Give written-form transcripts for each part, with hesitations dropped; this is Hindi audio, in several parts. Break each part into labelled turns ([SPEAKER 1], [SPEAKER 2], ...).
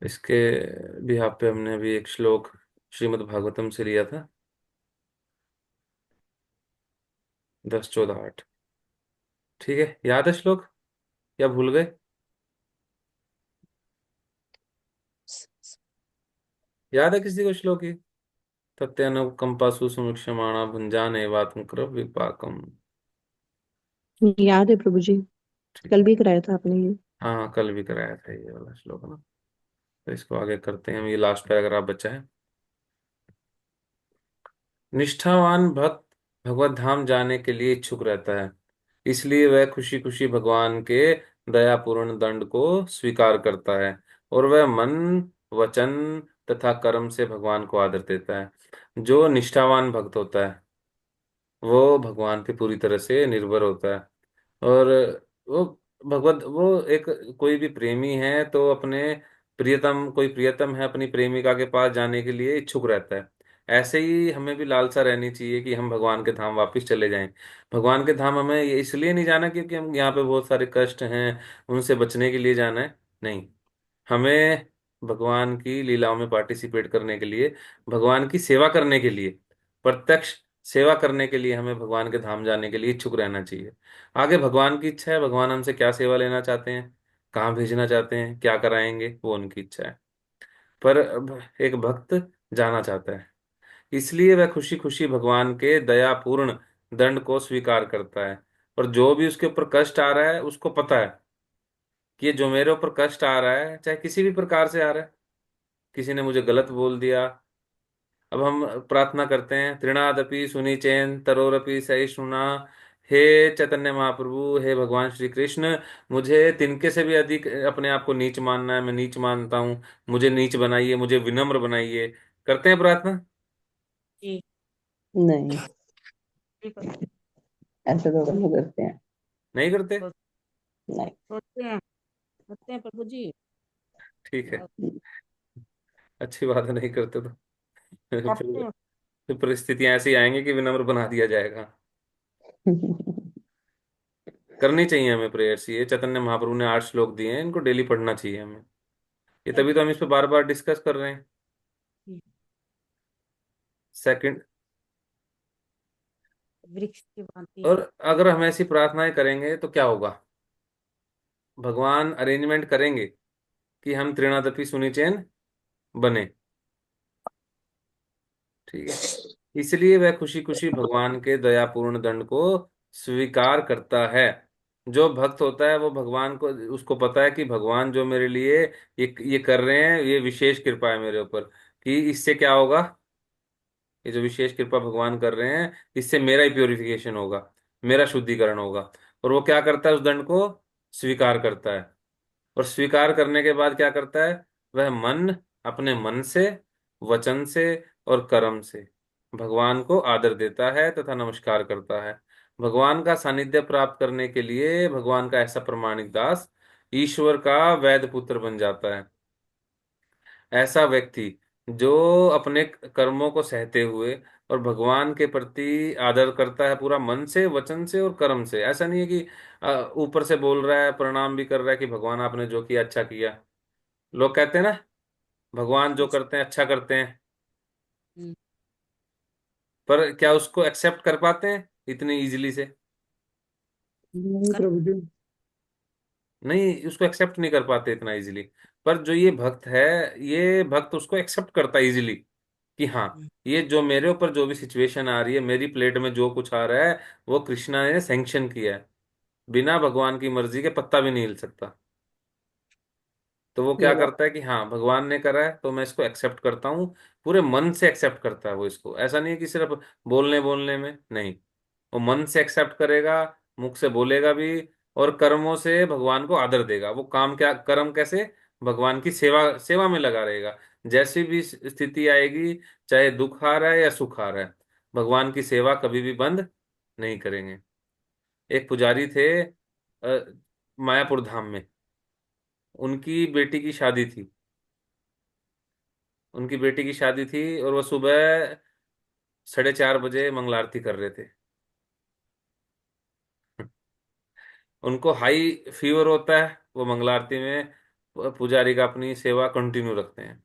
[SPEAKER 1] इसके बिहाफ पे हमने अभी एक श्लोक श्रीमद् भागवतम से लिया था। 10, 14, 8। ठीक है, याद है श्लोक या भूल गए? याद है किसी को श्लोक ही? तत्यनुकंपासु समीक्षमाणा भुंजाने वातम कृप विपाकम।
[SPEAKER 2] याद है प्रभु जी।
[SPEAKER 1] ठीक
[SPEAKER 2] कल
[SPEAKER 1] है।
[SPEAKER 2] भी कराया था आपने ये।
[SPEAKER 1] हाँ हाँ, कल भी कराया था ये वाला श्लोक ना। तो इसको आगे करते हैं हम। ये लास्ट पैराग्राफ बचा है। निष्ठावान भक्त भगवत धाम जाने के लिए इच्छुक रहता है, इसलिए वह खुशी खुशी भगवान के दयापूर्ण दंड को स्वीकार करता है, और वह मन, वचन तथा कर्म से भगवान को आदर देता है। जो निष्ठावान भक्त होता है वो भगवान पे पूरी तरह से निर्भर होता है। और वो वो एक, कोई भी प्रेमी है तो अपने प्रियतम, कोई प्रियतम है अपनी प्रेमिका के पास जाने के लिए इच्छुक रहता है। ऐसे ही हमें भी लालसा रहनी चाहिए कि हम भगवान के धाम वापस चले जाएं। भगवान के धाम हमें ये इसलिए नहीं जाना क्योंकि हम यहाँ पे बहुत सारे कष्ट हैं, उनसे बचने के लिए जाना है, नहीं। हमें भगवान की लीलाओं में पार्टिसिपेट करने के लिए, भगवान की सेवा करने के लिए, प्रत्यक्ष सेवा करने के लिए हमें भगवान के धाम जाने के लिए इच्छुक रहना चाहिए। आगे भगवान की इच्छा है, भगवान हमसे क्या सेवा लेना चाहते हैं, कहाँ भेजना चाहते हैं, क्या कराएंगे, वो उनकी इच्छा है। पर अब एक भक्त जाना चाहता है, इसलिए वह खुशी खुशी भगवान के दयापूर्ण दंड को स्वीकार करता है। और जो भी उसके ऊपर कष्ट आ रहा है उसको पता है कि ये जो मेरे ऊपर कष्ट आ रहा है, चाहे किसी भी प्रकार से आ रहा है, किसी ने मुझे गलत बोल दिया। अब हम प्रार्थना करते हैं, तृणादपि सुनिचैन तरोरपि सहिष्णुना। हे चैतन्य महाप्रभु, हे भगवान श्री कृष्ण, मुझे तिनके से भी अधिक अपने आप को नीच मानना है, मैं नीच मानता हूँ। मुझे नीच बनाइए, मुझे विनम्र बनाइए। करते हैं प्रार्थना?
[SPEAKER 2] जी। नहीं, ठीक। ऐसे तो लोग करते हैं।
[SPEAKER 1] नहीं करते?
[SPEAKER 2] नहीं। सोचते हैं प्रभु जी।
[SPEAKER 1] ठीक है, अच्छी बात है, नहीं करते तो
[SPEAKER 2] करते
[SPEAKER 1] फिर
[SPEAKER 2] हैं।
[SPEAKER 1] फिर परिस्थितियां ऐसी आएंगी कि विनम्र बना दिया जाएगा। करनी चाहिए हमें प्रेयर्स। ये चैतन्य महाप्रभु ने 8 श्लोक दिए हैं, इनको डेली पढ़ना चाहिए हमें। ये तभी तो हम इस पे बार बार डिस्कस कर रहे हैं। सेकंड।
[SPEAKER 2] वृक्ष की भांति।
[SPEAKER 1] और अगर हम ऐसी प्रार्थनाएं करेंगे तो क्या होगा? भगवान अरेंजमेंट करेंगे कि हम त्रिनादपि सुनिचैन बने। ठीक है, इसलिए वह खुशी खुशी भगवान के दयापूर्ण दंड को स्वीकार करता है। जो भक्त होता है वो भगवान को, उसको पता है कि भगवान जो मेरे लिए ये कर रहे हैं, ये विशेष कृपा है मेरे ऊपर, कि इससे क्या होगा, ये जो विशेष कृपा भगवान कर रहे हैं इससे मेरा ही प्योरिफिकेशन होगा, मेरा शुद्धिकरण होगा। और वो क्या करता है, उस दंड को स्वीकार करता है। और स्वीकार करने के बाद क्या करता है, वह मन, अपने मन से, वचन से और कर्म से भगवान को आदर देता है तथा नमस्कार करता है। भगवान का सानिध्य प्राप्त करने के लिए भगवान का ऐसा प्रमाणिक दास ईश्वर का वैध पुत्र बन जाता है। ऐसा व्यक्ति जो अपने कर्मों को सहते हुए और भगवान के प्रति आदर करता है पूरा मन से, वचन से और कर्म से। ऐसा नहीं है कि ऊपर से बोल रहा है, प्रणाम भी कर रहा है कि भगवान आपने जो किया अच्छा किया। लोग कहते हैं ना, भगवान जो करते हैं अच्छा करते हैं, पर क्या उसको एक्सेप्ट कर पाते हैं इतनी इजीली से?
[SPEAKER 2] नहीं प्रभु जी।
[SPEAKER 1] नहीं, उसको एक्सेप्ट नहीं कर पाते इतना इजीली। पर जो ये भक्त है, ये भक्त उसको एक्सेप्ट करता है इजीली, कि हाँ, ये जो मेरे ऊपर जो भी सिचुएशन आ रही है, मेरी प्लेट में जो कुछ आ रहा है, वो कृष्णा ने सैंक्शन किया है। बिना भगवान की मर्जी के पत्ता भी नहीं हिल सकता। तो वो क्या
[SPEAKER 2] ये बात।
[SPEAKER 1] करता है कि हाँ, भगवान ने करा है तो मैं इसको एक्सेप्ट करता हूँ। पूरे मन से एक्सेप्ट करता है वो इसको। ऐसा नहीं है कि सिर्फ बोलने बोलने में, नहीं, वो मन से एक्सेप्ट करेगा, मुख से बोलेगा भी, और कर्मों से भगवान को आदर देगा। वो काम क्या, कर्म कैसे, भगवान की सेवा सेवा में लगा रहेगा। जैसी भी स्थिति आएगी, चाहे दुख आ रहा है या सुख आ रहा है, भगवान की सेवा कभी भी बंद नहीं करेंगे। एक पुजारी थे मायापुर धाम में, उनकी बेटी की शादी थी। उनकी बेटी की शादी थी और वो सुबह 4:30 बजे मंगल आरती कर रहे थे। उनको हाई फीवर होता है, वो मंगल आरती में पुजारी का अपनी सेवा कंटिन्यू रखते हैं।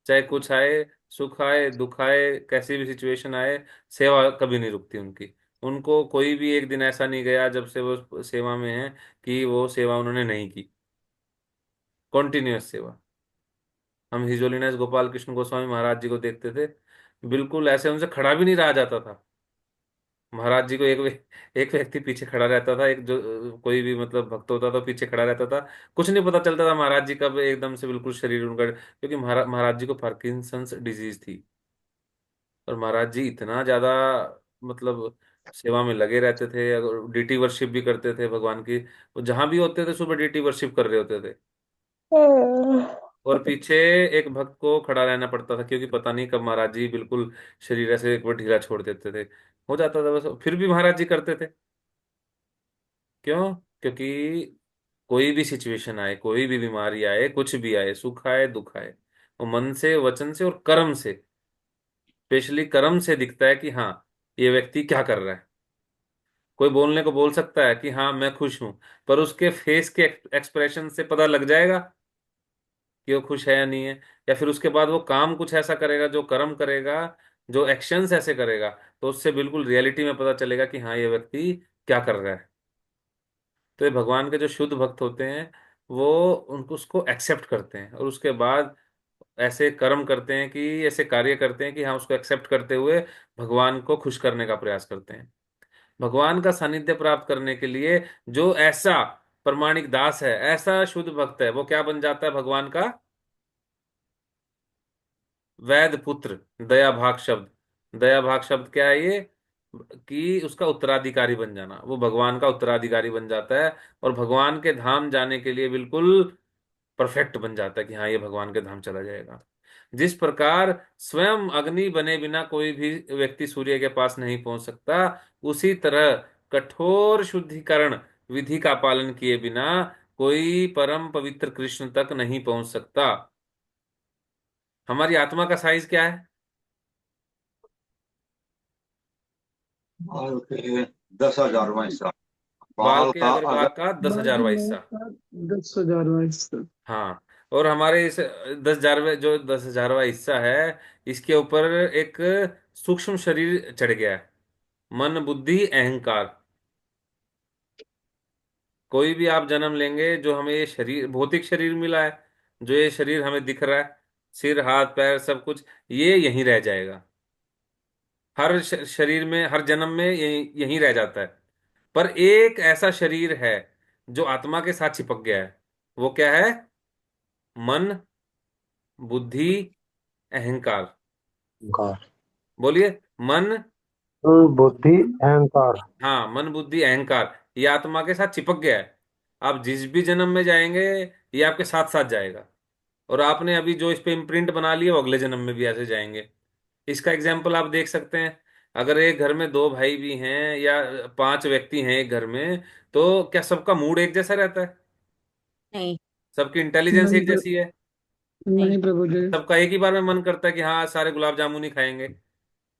[SPEAKER 1] चाहे कुछ आए, सुख आए, दुख आए, कैसी भी सिचुएशन आए, सेवा कभी नहीं रुकती उनकी। उनको कोई भी एक दिन ऐसा नहीं गया जब से वो सेवा में है कि वो सेवा उन्होंने नहीं की। कॉन्टिन्यूअस सेवा। हम हिज होलीनेस गोपाल कृष्ण गोस्वामी महाराज जी को देखते थे, बिल्कुल ऐसे उनसे खड़ा भी नहीं रहा जाता था। महाराज जी को एक व्यक्ति पीछे खड़ा रहता था, एक जो कोई भी मतलब भक्त होता था पीछे खड़ा रहता था। कुछ नहीं पता चलता था महाराज जी कब एकदम से बिल्कुल शरीर उनका, क्योंकि महाराज जी को पार्किंसंस डिजीज थी। और महाराज जी इतना ज्यादा मतलब सेवा में लगे रहते थे, अगर डीटी वर्शिप भी करते थे भगवान की। वो जहां भी होते थे सुबह डीटी वर्शिप कर रहे होते थे। और पीछे एक भक्त को खड़ा रहना पड़ता था, क्योंकि पता नहीं कब महाराज जी बिल्कुल शरीर ऐसे एक बार ढीला छोड़ देते थे। हो जाता था बस, फिर भी महाराज जी करते थे। क्यों? क्योंकि कोई भी सिचुएशन आए, कोई भी बीमारी आए, कुछ भी आए, सुख आए दुख आए, वो मन से, वचन से और कर्म से, स्पेशली कर्म से दिखता है कि हाँ ये व्यक्ति क्या कर रहा है। कोई बोलने को बोल सकता है कि हाँ मैं खुश हूं, पर उसके फेस के एक्सप्रेशन से पता लग जाएगा कि वो खुश है या नहीं है। या फिर उसके बाद वो काम कुछ ऐसा करेगा, जो कर्म करेगा, जो एक्शंस ऐसे करेगा, तो उससे बिल्कुल रियलिटी में पता चलेगा कि हाँ ये व्यक्ति क्या कर रहा है। तो ये भगवान के जो शुद्ध भक्त होते हैं, वो उनको उसको एक्सेप्ट करते हैं, और उसके बाद ऐसे कर्म करते हैं कि ऐसे कार्य करते हैं कि हाँ उसको एक्सेप्ट करते हुए भगवान को खुश करने का प्रयास करते हैं। भगवान का सानिध्य प्राप्त करने के लिए जो ऐसा प्रमाणिक दास है, ऐसा शुद्ध भक्त है, वो क्या बन जाता है भगवान का? वैद पुत्र। दया भाग शब्द, दया भाग शब्द क्या है ये? कि उसका उत्तराधिकारी बन जाना, वो भगवान का उत्तराधिकारी बन जाता है। और भगवान के धाम जाने के लिए बिल्कुल परफेक्ट बन जाता है कि हाँ ये भगवान के धाम चला जाएगा। जिस प्रकार स्वयं अग्नि बने बिना कोई भी व्यक्ति सूर्य के पास नहीं पहुंच सकता, उसी तरह कठोर शुद्धिकरण विधि का पालन किए बिना कोई परम पवित्र कृष्ण तक नहीं पहुंच सकता। हमारी आत्मा का साइज क्या है?
[SPEAKER 3] बाल के 10,000वां हिस्सा।
[SPEAKER 1] बाल
[SPEAKER 3] बाल
[SPEAKER 1] के
[SPEAKER 3] का अगर
[SPEAKER 1] अग्रभाग का दस
[SPEAKER 2] बाल की
[SPEAKER 1] हजारवा
[SPEAKER 2] नोक
[SPEAKER 1] हिस्सा।
[SPEAKER 2] का 10,000 हिस्सा।
[SPEAKER 1] हाँ। और हमारे इस 10,000वें, जो 10,000वां हिस्सा है, इसके ऊपर एक सूक्ष्म शरीर चढ़ गया है। मन बुद्धि अहंकार। कोई भी आप जन्म लेंगे, जो हमें ये शरीर, भौतिक शरीर मिला है, जो ये शरीर हमें दिख रहा है, सिर हाथ पैर सब कुछ, ये यहीं रह जाएगा। हर शरीर में, हर जन्म में यहीं यहीं रह जाता है। पर एक ऐसा शरीर है जो आत्मा के साथ चिपक गया है। वो क्या है? मन बुद्धि अहंकार।
[SPEAKER 3] अहंकार।
[SPEAKER 1] बोलिए। मन।
[SPEAKER 3] बुद्धि अहंकार।
[SPEAKER 1] हाँ, मन बुद्धि अहंकार, ये आत्मा के साथ चिपक गया है। आप जिस भी जन्म में जाएंगे, ये आपके साथ साथ जाएगा। और आपने अभी जो इस पे इम्प्रिंट बना लिया, वो अगले जन्म में भी ऐसे जाएंगे। इसका एग्जाम्पल आप देख सकते हैं। अगर एक घर में दो भाई भी हैं या पांच व्यक्ति हैं एक घर में, तो क्या सबका मूड एक जैसा रहता है?
[SPEAKER 2] नहीं।
[SPEAKER 1] सबकी इंटेलिजेंस
[SPEAKER 2] नहीं
[SPEAKER 1] एक जैसी है?
[SPEAKER 2] नहीं प्रभु जी।
[SPEAKER 1] सबका एक ही बार में मन करता है कि हाँ सारे गुलाब जामुन ही खाएंगे?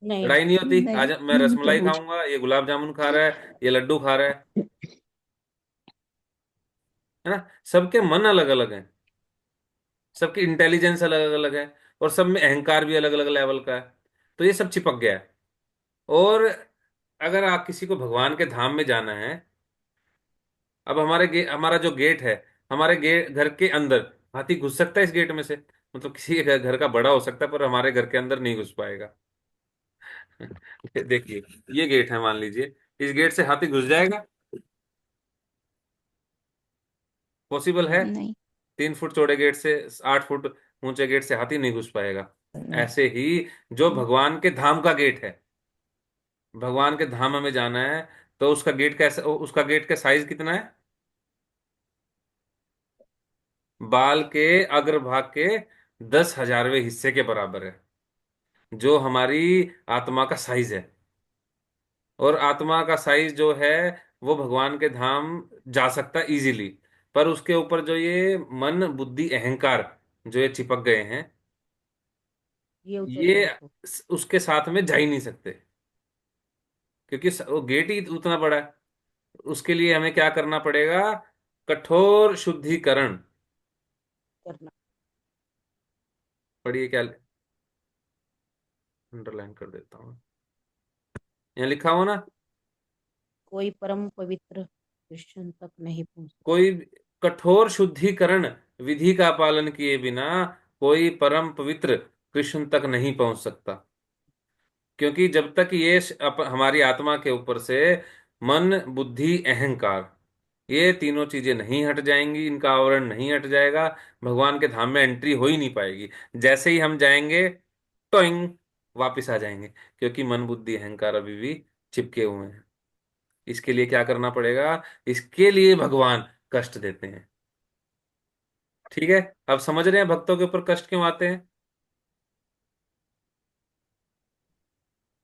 [SPEAKER 2] नहीं
[SPEAKER 1] लड़ाई नहीं होती,
[SPEAKER 2] नहीं
[SPEAKER 1] आज मैं
[SPEAKER 2] नहीं
[SPEAKER 1] रसमलाई
[SPEAKER 2] प्रभु जी।
[SPEAKER 1] खाऊंगा, ये गुलाब जामुन खा रहा है, ये लड्डू खा रहा है ना? सबके मन अलग अलग हैं, सबकी इंटेलिजेंस अलग अलग है, और सब में अहंकार भी अलग अलग लेवल का है। तो ये सब चिपक गया है। और अगर आप किसी को भगवान के धाम में जाना है, अब हमारा जो गेट है, हमारे गेट घर के अंदर हाथी घुस सकता है इस गेट में से, मतलब किसी के घर का बड़ा हो सकता है, पर हमारे घर के अंदर नहीं घुस पाएगा। देखिए, ये गेट है मान लीजिए, इस गेट से हाथी घुस जाएगा? पॉसिबल है?
[SPEAKER 2] नहीं।
[SPEAKER 1] 3 फुट चौड़े गेट से, 8 फुट ऊंचे गेट से हाथी नहीं घुस पाएगा। ऐसे ही जो भगवान के धाम का गेट है, भगवान के धाम हमें जाना है, तो उसका गेट कैसा, उसका गेट का साइज कितना है? बाल के अग्रभाग के 10,000वें हिस्से के बराबर है, जो हमारी आत्मा का साइज है। और आत्मा का साइज जो है, वो भगवान के धाम जा सकता है इजीली। पर उसके ऊपर जो ये मन बुद्धि अहंकार जो ये चिपक गए हैं,
[SPEAKER 2] ये उतरते
[SPEAKER 1] ये
[SPEAKER 2] देखो।
[SPEAKER 1] उसके साथ में जा ही नहीं सकते, क्योंकि वो गेट ही उतना बड़ा है। उसके लिए हमें क्या करना पड़ेगा? कठोर शुद्धिकरण।
[SPEAKER 2] करना।
[SPEAKER 1] पढ़िए क्या, अंडरलाइन कर देता हूँ, यहाँ लिखा हो ना।
[SPEAKER 2] कोई परम पवित्र कृष्ण तक नहीं पहुंच सकता।
[SPEAKER 1] कोई कठोर शुद्धिकरण विधि का पालन किए बिना कोई परम पवित्र कृष्ण तक नहीं पहुंच सकता। क्योंकि जब तक ये हमारी आत्मा के ऊपर से मन बुद्धि अहंकार, ये तीनों चीजें नहीं हट जाएंगी, इनका आवरण नहीं हट जाएगा, भगवान के धाम में एंट्री हो ही नहीं पाएगी। जैसे ही हम जाएंगे, टोइंग, वापिस आ जाएंगे। क्योंकि मन बुद्धि अहंकार अभी भी चिपके हुए हैं। इसके लिए क्या करना पड़ेगा, इसके लिए भगवान कष्ट देते हैं। ठीक है, अब समझ रहे हैं भक्तों के ऊपर कष्ट क्यों आते हैं।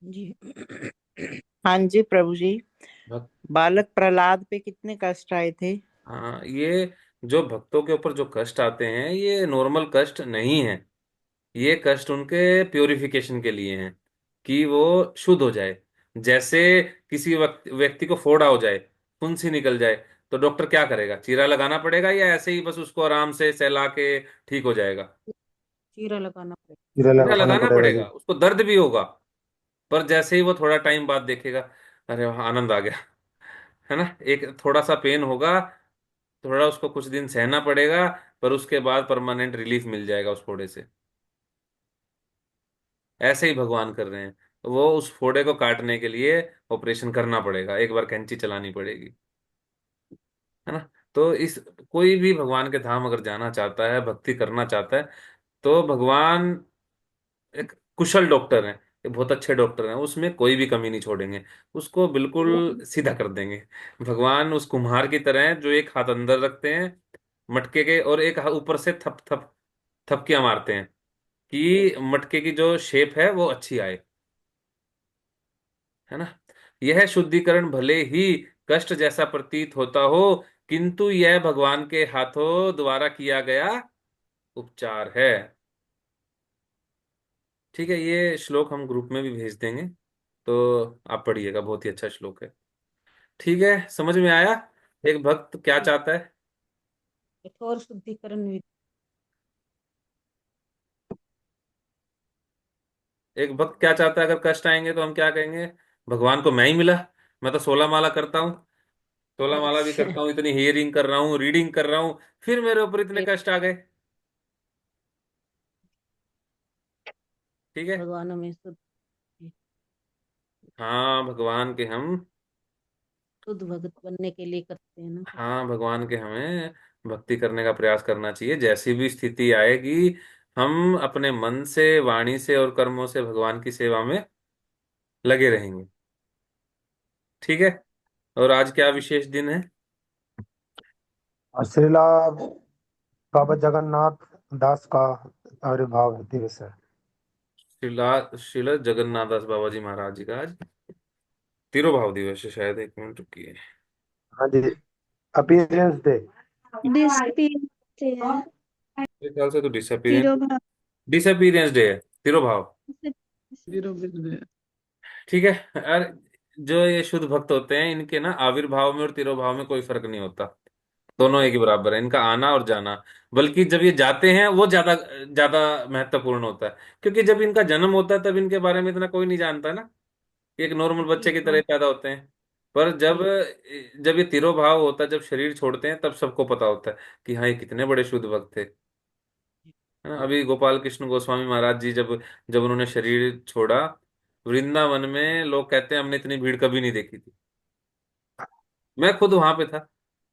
[SPEAKER 2] जी।
[SPEAKER 4] हाँ जी प्रभु जी।
[SPEAKER 1] भक्त,
[SPEAKER 4] बालक प्रहलाद पे कितने कष्ट आए थे।
[SPEAKER 1] हाँ, ये जो भक्तों के ऊपर जो कष्ट आते हैं ये नॉर्मल कष्ट नहीं है। ये कष्ट उनके प्योरिफिकेशन के लिए हैं, कि वो शुद्ध हो जाए। जैसे किसी व्यक्ति को फोड़ा हो जाए, फुंसी निकल जाए, तो डॉक्टर क्या करेगा, चीरा लगाना पड़ेगा या ऐसे ही बस उसको आराम से सहला के ठीक हो जाएगा।
[SPEAKER 2] चीरा लगाना पड़ेगा।
[SPEAKER 3] कीड़ा
[SPEAKER 1] चीरा
[SPEAKER 3] लगाना
[SPEAKER 1] लगाना
[SPEAKER 3] पड़ेगा
[SPEAKER 1] पड़ेगा,
[SPEAKER 3] जी।
[SPEAKER 1] उसको दर्द भी होगा। पर जैसे ही वो थोड़ा टाइम बाद देखेगा, अरे वाह, आनंद आ गया, है ना। एक थोड़ा सा पेन होगा, थोड़ा उसको कुछ दिन सहना पड़ेगा, पर उसके बाद परमानेंट रिलीफ मिल जाएगा उस फोड़े से। ऐसे ही भगवान कर रहे हैं। वो उस फोड़े को काटने के लिए ऑपरेशन करना पड़ेगा, एक बार कैंची चलानी पड़ेगी, है ना। तो इस कोई भी भगवान के धाम अगर जाना चाहता है, भक्ति करना चाहता है, तो भगवान एक कुशल डॉक्टर हैं, एक बहुत अच्छे डॉक्टर हैं, उसमें कोई भी कमी नहीं छोड़ेंगे, उसको बिल्कुल सीधा कर देंगे। भगवान उस कुम्हार की तरह हैं जो एक हाथ अंदर रखते हैं मटके के, और एक हाथ ऊपर से थप थप थपकियां मारते हैं, कि मटके की जो शेप है वो अच्छी आए, है ना। यह शुद्धिकरण भले ही कष्ट जैसा प्रतीत होता हो, किंतु यह भगवान के हाथों द्वारा किया गया उपचार है। ठीक है, ये श्लोक हम ग्रुप में भी भेज देंगे, तो आप पढ़िएगा, बहुत ही अच्छा श्लोक है। ठीक है, समझ में आया एक भक्त क्या चाहता है।
[SPEAKER 2] कठोर शुद्धिकरण विधि।
[SPEAKER 1] एक भक्त क्या चाहता है, अगर कष्ट आएंगे तो हम क्या कहेंगे, भगवान को मैं ही मिला, मैं तो 16 माला करता हूँ, 16 माला भी
[SPEAKER 2] अच्छा।
[SPEAKER 1] करता हूँ, इतनी हियरिंग कर रहा हूँ, रीडिंग कर रहा हूँ, फिर मेरे ऊपर इतने कष्ट आ गए। ठीक है,
[SPEAKER 2] भगवान हमें शुद्ध
[SPEAKER 1] हाँ, भगवान के हम,
[SPEAKER 2] शुद्ध भगत बनने के लिए करते हैं ना।
[SPEAKER 1] हाँ, भगवान के हमें भक्ति करने का प्रयास करना चाहिए। जैसी भी स्थिति आएगी, हम अपने मन से, वाणी से और कर्मों से भगवान की सेवा में लगे रहेंगे। ठीक है, और आज क्या विशेष दिन है।
[SPEAKER 3] और श्रीला बाबा जगन्नाथ दास का आविर्भाव दिवस है।
[SPEAKER 1] श्रील जगन्नाथ दास बाबा जी महाराज जी का आज तिरुभाव दिवस है शायद, एक मिनट रुकिए।
[SPEAKER 3] हाँ जी, अपीयरेंस डे।
[SPEAKER 5] डिसपीरियंस है।
[SPEAKER 1] मेरे ख्याल से तो
[SPEAKER 5] तिरोभाव
[SPEAKER 1] डिसअपीयरेंस डे है, तिरुभाव।
[SPEAKER 5] से
[SPEAKER 1] ठीक है। और जो ये शुद्ध भक्त होते हैं, इनके ना आविर्भाव में और तिरुभाव में कोई फर्क नहीं होता, दोनों एक ही बराबर है, इनका आना और जाना। बल्कि जब ये जाते हैं वो ज्यादा ज्यादा महत्वपूर्ण होता है, क्योंकि जब इनका जन्म होता है तब इनके बारे में इतना कोई नहीं जानता है ना, ये एक नॉर्मल बच्चे की तरह ही पैदा होते हैं। पर जब जब ये तिरोभाव होता है, जब शरीर छोड़ते हैं, तब सबको पता होता है कि हाँ, ये कितने बड़े शुद्ध भक्त थे, है ना। अभी गोपाल कृष्ण गोस्वामी महाराज जी जब जब उन्होंने शरीर छोड़ा, वृंदावन में लोग कहते हैं हमने इतनी भीड़ कभी नहीं देखी थी। मैं खुद वहां पे था,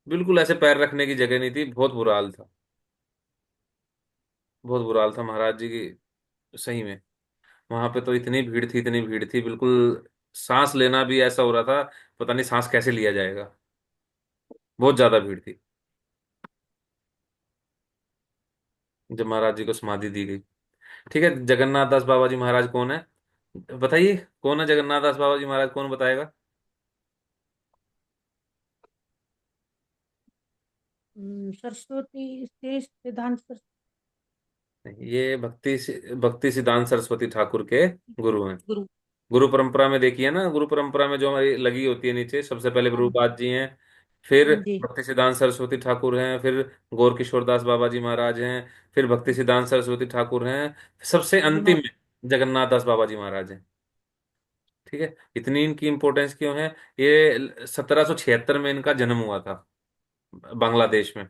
[SPEAKER 1] बिल्कुल ऐसे पैर रखने की जगह नहीं थी, बहुत बुरा हाल था, बहुत बुरा हाल था महाराज जी की, सही में। वहां पे तो इतनी भीड़ थी, इतनी भीड़ थी, बिल्कुल सांस लेना भी ऐसा हो रहा था, पता नहीं सांस कैसे लिया जाएगा, बहुत ज्यादा भीड़ थी जब महाराज जी को समाधि दी गई। ठीक है, जगन्नाथ दास बाबा जी महाराज कौन है, बताइए, कौन है जगन्नाथ दास बाबा जी महाराज, कौन बताएगा।
[SPEAKER 2] सरस्वती श्री सिद्धांत
[SPEAKER 1] ये भक्ति सिद्धांत सरस्वती ठाकुर के गुरु हैं।
[SPEAKER 2] गुरु।
[SPEAKER 1] गुरु परंपरा में देखिए ना, गुरु परंपरा में जो हमारी लगी होती है नीचे, सबसे पहले
[SPEAKER 2] हाँ।
[SPEAKER 1] गुरुपाद जी हैं, फिर
[SPEAKER 2] हाँ जी।
[SPEAKER 1] भक्ति सिद्धांत सरस्वती ठाकुर हैं, फिर गौर किशोर दास बाबा जी महाराज हैं, फिर भक्ति सिद्धांत सरस्वती ठाकुर हैं, सबसे अंतिम
[SPEAKER 2] विनोद।
[SPEAKER 1] में जगन्नाथ दास बाबा जी महाराज हैं। ठीक है, इतनी इनकी इंपॉर्टेंस क्यों है? ये 1776 में इनका जन्म हुआ था बांग्लादेश में।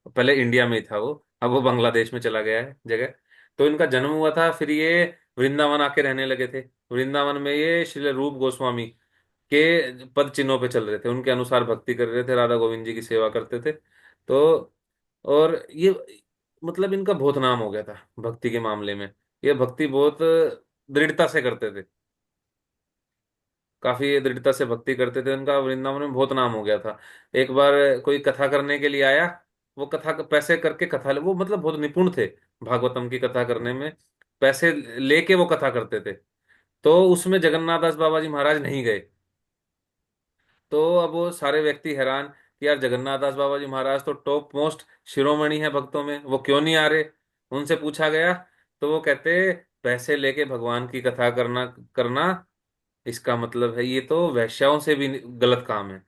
[SPEAKER 1] पहले इंडिया में ही था वो, अब वो बांग्लादेश में चला गया है जगह। तो इनका जन्म हुआ था, फिर ये वृंदावन आके रहने लगे थे। वृंदावन में ये श्री रूप गोस्वामी के पद चिन्हों पे चल रहे थे, उनके अनुसार भक्ति कर रहे थे, राधा गोविंद जी की सेवा करते थे। तो और ये मतलब इनका बहुत नाम हो गया था भक्ति के मामले में। ये भक्ति बहुत दृढ़ता से करते थे, काफी दृढ़ता से भक्ति करते थे, उनका वृंदावन में बहुत नाम हो गया था। एक बार कोई कथा करने के लिए आया, वो कथा पैसे करके कथा वो मतलब बहुत निपुण थे भागवतम की कथा करने में, पैसे लेके वो कथा करते थे। तो उसमें जगन्नाथ दास बाबा जी महाराज नहीं गए। तो अब वो सारे व्यक्ति हैरान कि यार जगन्नाथ दास बाबा जी महाराज तो टॉप मोस्ट शिरोमणि है भक्तों में, वो क्यों नहीं आ रहे? उनसे पूछा गया तो वो कहते, पैसे लेके भगवान की कथा करना करना इसका मतलब है ये तो वैश्याओं से भी गलत काम है।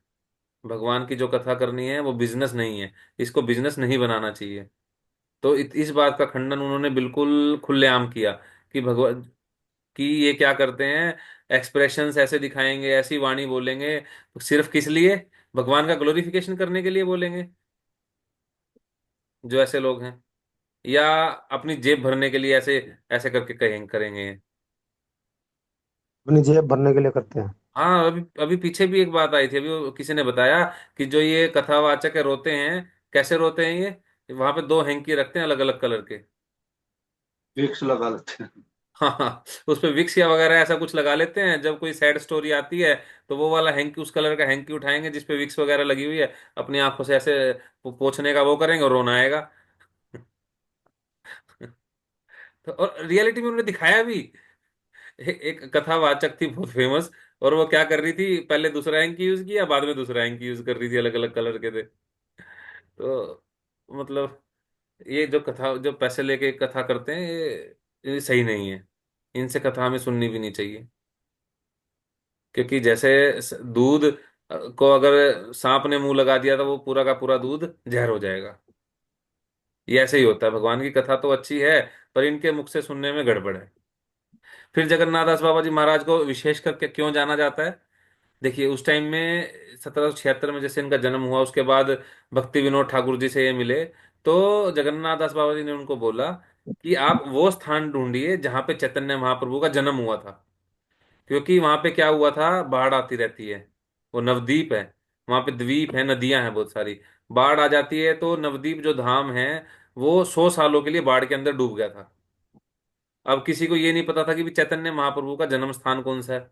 [SPEAKER 1] भगवान की जो कथा करनी है वो बिजनेस नहीं है, इसको बिजनेस नहीं बनाना चाहिए। तो इस बात का खंडन उन्होंने बिल्कुल खुलेआम किया कि भगवान कि ये क्या करते हैं, एक्सप्रेशंस ऐसे दिखाएंगे, ऐसी वाणी बोलेंगे, सिर्फ किस लिए? भगवान का ग्लोरिफिकेशन करने के लिए बोलेंगे, जो ऐसे लोग हैं, या अपनी जेब भरने के लिए ऐसे ऐसे करके करेंगे।
[SPEAKER 3] अपनी जेब भरने के लिए करते हैं।
[SPEAKER 1] हाँ, अभी अभी पीछे भी एक बात आई थी, अभी किसी ने बताया कि जो ये कथावाचक है रोते हैं, कैसे रोते हैं ये? वहां पे दो हैंकी रखते हैं अलग अलग कलर के।
[SPEAKER 6] विक्स लगा लेते हैं।
[SPEAKER 1] हाँ हाँ, उस पे विक्स या वगैरह ऐसा कुछ लगा लेते हैं, जब कोई सैड स्टोरी आती है तो वो वाला हैंकी, उस कलर का हैंकी उठाएंगे जिसपे विक्स वगैरह लगी हुई है, अपनी आंखों से ऐसे पोंछने का वो करेंगे और रोना आएगा। तो और रियलिटी में उन्होंने दिखाया भी। एक कथावाचक थी बहुत फेमस, और वो क्या कर रही थी, पहले दूसरा हैंकी यूज किया, बाद में दूसरा हैंकी यूज कर रही थी, अलग अलग कलर के थे। तो मतलब ये जो कथा, जो पैसे लेके कथा करते हैं, ये सही नहीं है। इनसे कथा हमें सुननी भी नहीं चाहिए। क्योंकि जैसे दूध को अगर सांप ने मुंह लगा दिया तो वो पूरा का पूरा दूध जहर हो जाएगा। ये ऐसे ही होता है, भगवान की कथा तो अच्छी है, पर इनके मुख से सुनने में गड़बड़ है। फिर जगन्नाथ दास बाबा जी महाराज को विशेष करके क्यों जाना जाता है? देखिए, उस टाइम में 1776 में जैसे इनका जन्म हुआ, उसके बाद भक्ति विनोद ठाकुर जी से ये मिले। तो जगन्नाथ दास बाबा जी ने उनको बोला कि आप वो स्थान ढूंढिए जहां पे चैतन्य महाप्रभु का जन्म हुआ था। क्योंकि वहां पे क्या हुआ था, बाढ़ आती रहती है, वो नवद्वीप है, वहां पे द्वीप है, नदियां हैं बहुत सारी। बाढ़ आ जाती है तो नवद्वीप जो धाम है वो 100 सालों के लिए बाढ़ के अंदर डूब गया था। अब किसी को ये नहीं पता था कि भी चैतन्य महाप्रभु का जन्म स्थान कौन सा है।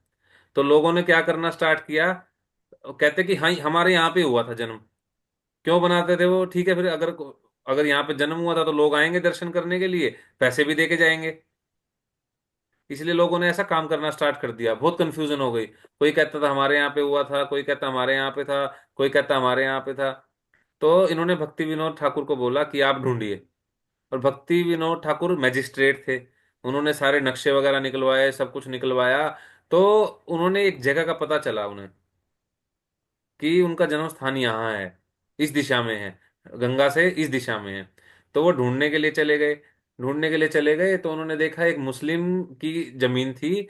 [SPEAKER 1] तो लोगों ने क्या करना स्टार्ट किया, कहते कि हाँ हमारे यहाँ पे हुआ था जन्म। क्यों बनाते थे वो? ठीक है, फिर अगर अगर यहाँ पे जन्म हुआ था तो लोग आएंगे दर्शन करने के लिए, पैसे भी दे के जाएंगे। इसलिए लोगों ने ऐसा काम करना स्टार्ट कर दिया, बहुत कंफ्यूजन हो गई। कोई कहता था हमारे यहाँ पे हुआ था, कोई कहता हमारे यहाँ पे था, कोई कहता हमारे यहाँ पे था। तो इन्होंने भक्ति विनोद ठाकुर को बोला कि आप ढूंढिए। और भक्ति विनोद ठाकुर मैजिस्ट्रेट थे, उन्होंने सारे नक्शे वगैरह निकलवाए, सब कुछ निकलवाया। तो उन्होंने एक जगह का पता चला उन्हें कि उनका जन्म स्थान यहाँ है, इस दिशा में है, गंगा से इस दिशा में है। तो वो ढूंढने के लिए चले गए। ढूंढने के लिए चले गए तो उन्होंने देखा एक मुस्लिम की जमीन थी,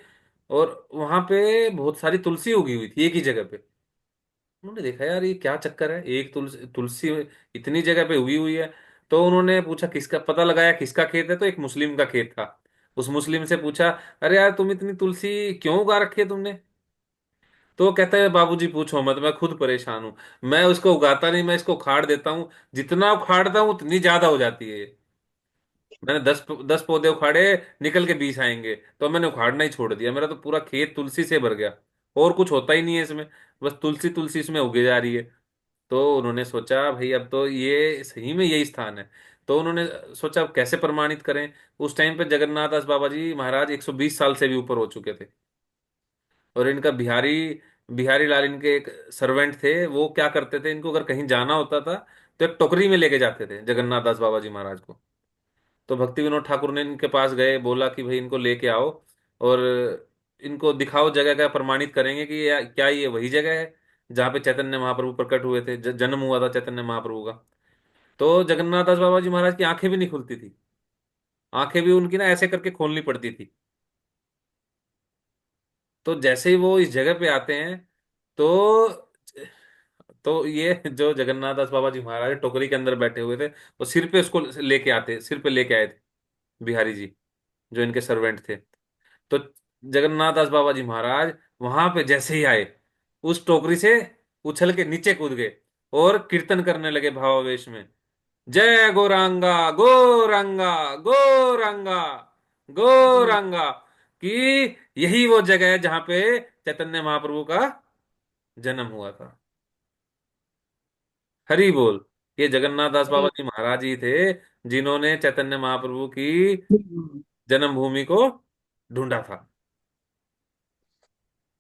[SPEAKER 1] और वहां पे बहुत सारी तुलसी उगी हुई थी एक ही जगह पे। उन्होंने देखा यार ये क्या चक्कर है, एक तुलसी तुलसी इतनी जगह पे उगी हुई है। तो उन्होंने पूछा किसका, पता लगाया किसका खेत है, तो एक मुस्लिम का खेत था। उस मुस्लिम से पूछा, अरे यार तुम इतनी तुलसी क्यों उगा रखी है तुमने? तो वो कहता है, बाबूजी पूछो मत, मैं खुद परेशान हूँ। मैं उसको उगाता नहीं, मैं इसको उखाड़ देता हूँ, जितना उखाड़ता हूँ उतनी ज्यादा हो जाती है ये। मैंने 10 पौधे उखाड़े, निकल के 20 आएंगे, तो मैंने उखाड़ना ही छोड़ दिया, मेरा तो पूरा खेत तुलसी से भर गया, और कुछ होता ही नहीं है इसमें, बस तुलसी तुलसी इसमें उगे जा रही है। तो उन्होंने सोचा भाई अब तो ये सही में यही स्थान है। तो उन्होंने सोचा अब कैसे प्रमाणित करें। उस टाइम पे जगन्नाथ दास बाबा जी महाराज 120 साल से भी ऊपर हो चुके थे। और इनका बिहारी बिहारी लाल इनके एक सर्वेंट थे, वो क्या करते थे, इनको अगर कहीं जाना होता था तो एक टोकरी में लेके जाते थे जगन्नाथ दास बाबा जी महाराज को। तो भक्ति विनोद ठाकुर ने इनके पास गए, बोला कि भाई इनको लेके आओ और इनको दिखाओ जगह का, प्रमाणित करेंगे कि क्या ये वही जगह है। जहाँ पे चैतन्य महाप्रभु प्रकट हुए थे, जन्म हुआ था चैतन्य महाप्रभु का। तो जगन्नाथ दास बाबा जी महाराज की आंखें भी नहीं खुलती थी, आंखें भी उनकी ना ऐसे करके खोलनी पड़ती थी। तो जैसे ही वो इस जगह पे आते हैं, तो ये जो जगन्नाथ दास बाबा जी महाराज टोकरी के अंदर बैठे हुए थे, वो सिर पे उसको लेके आते, सिर पे लेके आए थे बिहारी जी, जो इनके सर्वेंट थे। तो जगन्नाथ दास बाबा जी महाराज वहां पे जैसे ही आए, उस टोकरी से उछल के नीचे कूद गए और कीर्तन करने लगे भावावेश में, जय गौरांगा गौरांगा गौरांगा गौरांगा, कि यही वो जगह है जहां पे चैतन्य महाप्रभु का जन्म हुआ था। हरि बोल। ये जगन्नाथ दास बाबा
[SPEAKER 2] हरे
[SPEAKER 1] जी महाराज ही थे जिन्होंने चैतन्य महाप्रभु की जन्मभूमि को ढूंढा था,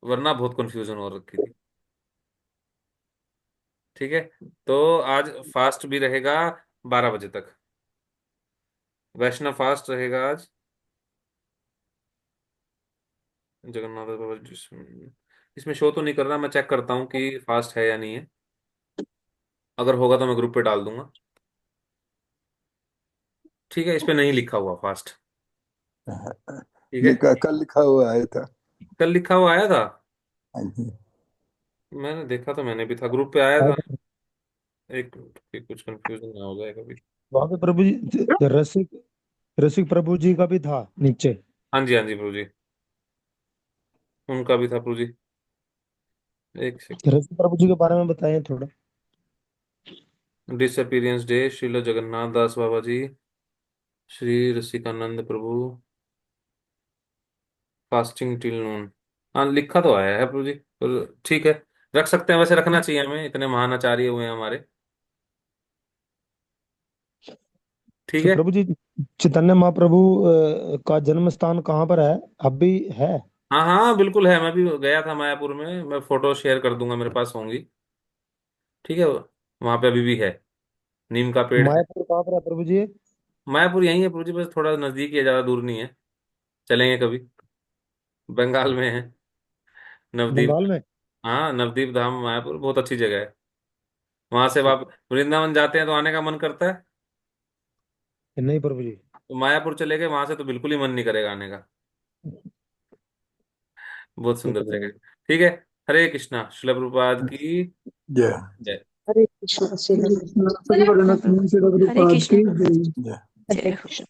[SPEAKER 1] वरना बहुत कंफ्यूजन हो रखी थी। ठीक है। तो आज फास्ट भी रहेगा 12 बजे तक, वैष्णव फास्ट रहेगा आज। जगन्नाथ बाबा जी इसमें शो तो नहीं कर रहा, मैं चेक करता हूँ कि फास्ट है या नहीं है। अगर होगा तो मैं ग्रुप पे डाल दूंगा। ठीक है, इस पे नहीं लिखा हुआ फास्ट। ठीक है,
[SPEAKER 7] कल लिखा हुआ आया था।
[SPEAKER 1] कल लिखा हुआ आया था,
[SPEAKER 7] हाँ जी।
[SPEAKER 1] मैंने देखा तो मैंने भी था, ग्रुप पे आया था।
[SPEAKER 3] वहाँ
[SPEAKER 1] एक मिनट, कि कुछ कंफ्यूजन ना हो जाए कभी।
[SPEAKER 3] पे प्रभु जी रसिक रसिक प्रभु जी का भी था नीचे।
[SPEAKER 1] हाँ जी, हाँ जी प्रभु जी, उनका भी था प्रभु जी। एक सेकंड।
[SPEAKER 3] रसिक प्रभु जी के बारे में बताएं थोड़ा।
[SPEAKER 1] डिसअपीयरेंस डे श्रील जगन्नाथ दास बाबा जी, श्री रसिकानंद प्रभु, फास्टिंग टिल नून। हाँ लिखा तो आया है प्रभु जी, पर ठीक है, रख सकते हैं, वैसे रखना चाहिए हमें, इतने महान आचार्य हुए हैं हमारे। ठीक
[SPEAKER 3] तो
[SPEAKER 1] है।
[SPEAKER 3] प्रभु जी चैतन्य महाप्रभु का जन्म स्थान कहाँ पर है? अब भी है?
[SPEAKER 1] हाँ हाँ बिल्कुल है, मैं भी गया था मायापुर में, मैं फोटो शेयर कर दूंगा, मेरे पास होंगी। ठीक है, वहां पे अभी भी है, नीम का पेड़ है।
[SPEAKER 3] मायापुर कहाँ पर है प्रभु जी?
[SPEAKER 1] मायापुर यहीं है प्रभु जी, बस थोड़ा नजदीक ही है, ज्यादा दूर नहीं है। चलेंगे कभी, बंगाल में है, नवदीप।
[SPEAKER 3] बंगाल में?
[SPEAKER 1] हाँ, नवदीप धाम मायापुर बहुत अच्छी जगह है। वहां से आप वृंदावन जाते हैं तो आने का मन करता है,
[SPEAKER 3] नहीं प्रभु जी।
[SPEAKER 1] तो मायापुर चले गए, वहां से तो बिल्कुल ही मन नहीं करेगा आने का। बहुत
[SPEAKER 3] ठीक
[SPEAKER 1] सुंदर
[SPEAKER 3] है प्रभु।
[SPEAKER 1] जगह। ठीक है। हरे कृष्णा, श्रील प्रभुपाद की
[SPEAKER 7] जय
[SPEAKER 1] जय।
[SPEAKER 2] हरे कृष्ण श्री
[SPEAKER 5] हरे
[SPEAKER 2] कृष्ण
[SPEAKER 5] कृष्ण श्री जगन्नाथ श्री
[SPEAKER 8] हरे
[SPEAKER 5] प्रभुपाद
[SPEAKER 8] कृष्ण
[SPEAKER 5] की
[SPEAKER 8] प्रभु जी।
[SPEAKER 5] जय।
[SPEAKER 7] जय।
[SPEAKER 2] हरे कृष्ण।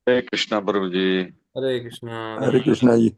[SPEAKER 6] हरे कृष्णा प्रभु जी।
[SPEAKER 1] हरे कृष्णा
[SPEAKER 7] हरे
[SPEAKER 1] धन्यवाद।
[SPEAKER 7] कृष्णा जी।